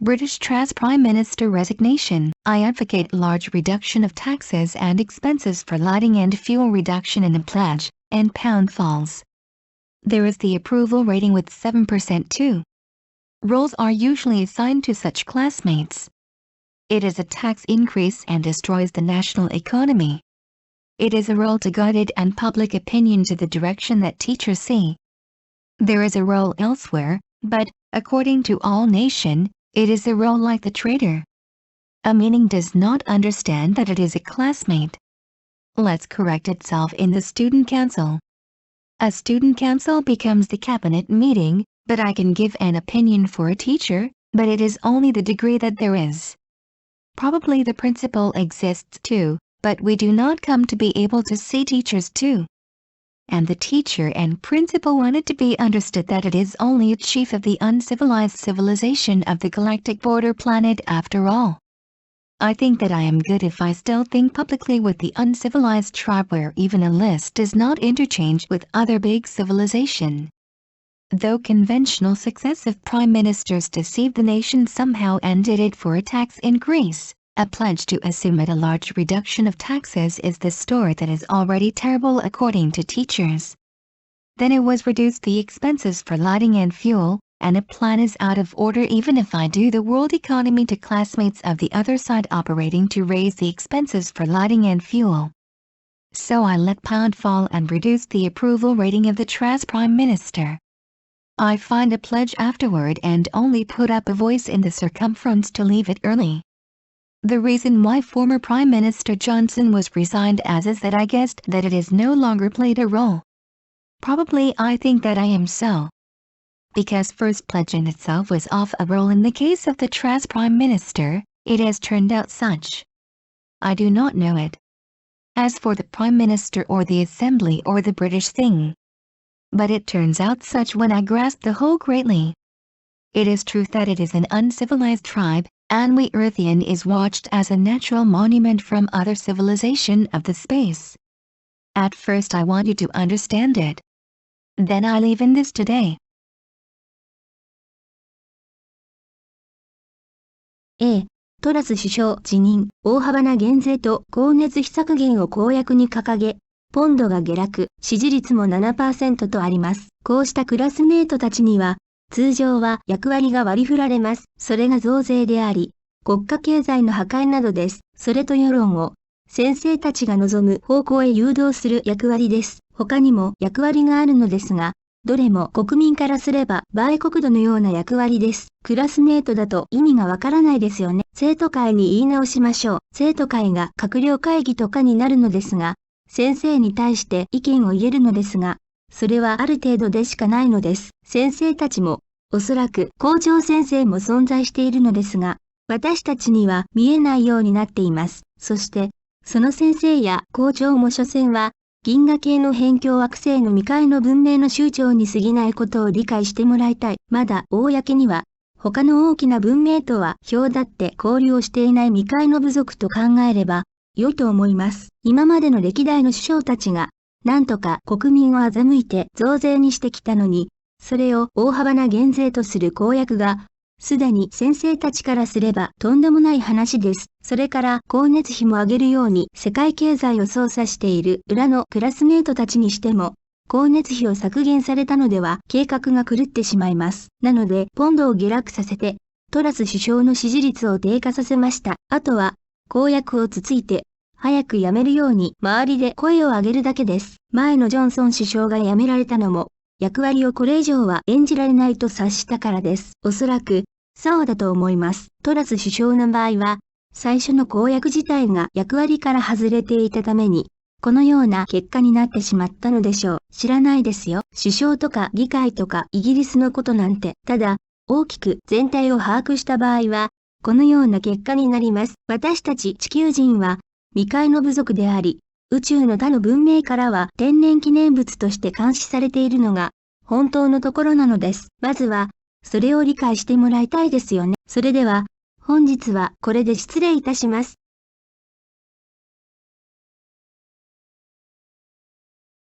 British Trass Prime Minister resignation. I advocate large reduction of taxes and expenses for lighting and fuel reduction in the pledge, and pound falls. There is the approval rating with 7% too. Roles are usually assigned to such classmates. It is a tax increase and destroys the national economy. It is a role to guide it and public opinion to the direction that teachers see. There is a role elsewhere, but, according to all nation, it is a role like the traitor. A meaning does not understand that it is a classmate. Let's correct itself in the student council. A student council becomes the cabinet meeting, but I can give an opinion for a teacher, but it is only the degree that there is. Probably the principal exists too, but we do not come to be able to see teachers too. And the teacher and principal want it to be understood that it is only a chief of the uncivilized civilization of the galactic border planet after all. I think that I am good if I still think publicly with the uncivilized tribe where even a list does not interchange with other big civilization. Though conventional successive prime ministers deceived the nation somehow and did it for a tax increase, a pledge to assume a large reduction of taxes is the story that is already terrible according to teachers. Then it was reduced the expenses for lighting and fuel, and a plan is out of order even if I do the world economy to classmates of the other side operating to raise the expenses for lighting and fuel. So I let pound fall and reduce the approval rating of the Trass Prime Minister. I find a pledge afterward and only put up a voice in the circumference to leave it early. The reason why former Prime Minister Johnson was resigned as is that I guessed that it has no longer played a role. Probably I think that I am so. Because first pledge in itself was off a roll in the case of the Trass Prime Minister, it has turned out such. I do not know it. As for the Prime Minister or the Assembly or the British thing. But it turns out such when I grasp the whole greatly. It is truth that it is an uncivilized tribe, and we Earthian is watched as a natural monument from other civilization of the space. At first I want you to understand it. Then I leave in this today. A. トラス首相辞任、大幅な減税と光熱費削減を公約に掲げ、ポンドが下落、支持率も 7% とあります。こうしたクラスメートたちには、通常は役割が割り振られます。それが増税であり、国家経済の破壊などです。それと世論を、先生たちが望む方向へ誘導する役割です。他にも役割があるのですが、どれも国民からすれば売国奴のような役割です。クラスメートだと意味がわからないですよね。生徒会に言い直しましょう。生徒会が閣僚会議とかになるのですが、先生に対して意見を言えるのですが、それはある程度でしかないのです。先生たちも、おそらく校長先生も存在しているのですが、私たちには見えないようになっています。そして、その先生や校長も所詮は、銀河系の辺境惑星の未開の文明の酋長に過ぎないことを理解してもらいたい。まだ公には、他の大きな文明とは表立って交流をしていない未開の部族と考えれば、良いと思います。今までの歴代の首相たちが、なんとか国民を欺いて増税にしてきたのに、それを大幅な減税とする公約が、すでに先生たちからすればとんでもない話です。それから光熱費も上げるように世界経済を操作している裏のクラスメートたちにしても、光熱費を削減されたのでは計画が狂ってしまいます。なのでポンドを下落させて、トラス首相の支持率を低下させました。あとは、公約をつついて、早く辞めるように周りで声を上げるだけです。前のジョンソン首相が辞められたのも、役割をこれ以上は演じられないと察したからです。おそらく、そうだと思います。トラス首相の場合は、最初の公約自体が役割から外れていたために、このような結果になってしまったのでしょう。知らないですよ。首相とか議会とかイギリスのことなんて。ただ、大きく全体を把握した場合は、このような結果になります。私たち地球人は、未開の部族であり、宇宙の他の文明からは天然記念物として監視されているのが、本当のところなのです。まずは、それを理解してもらいたいですよね。それでは、本日はこれで失礼いたします。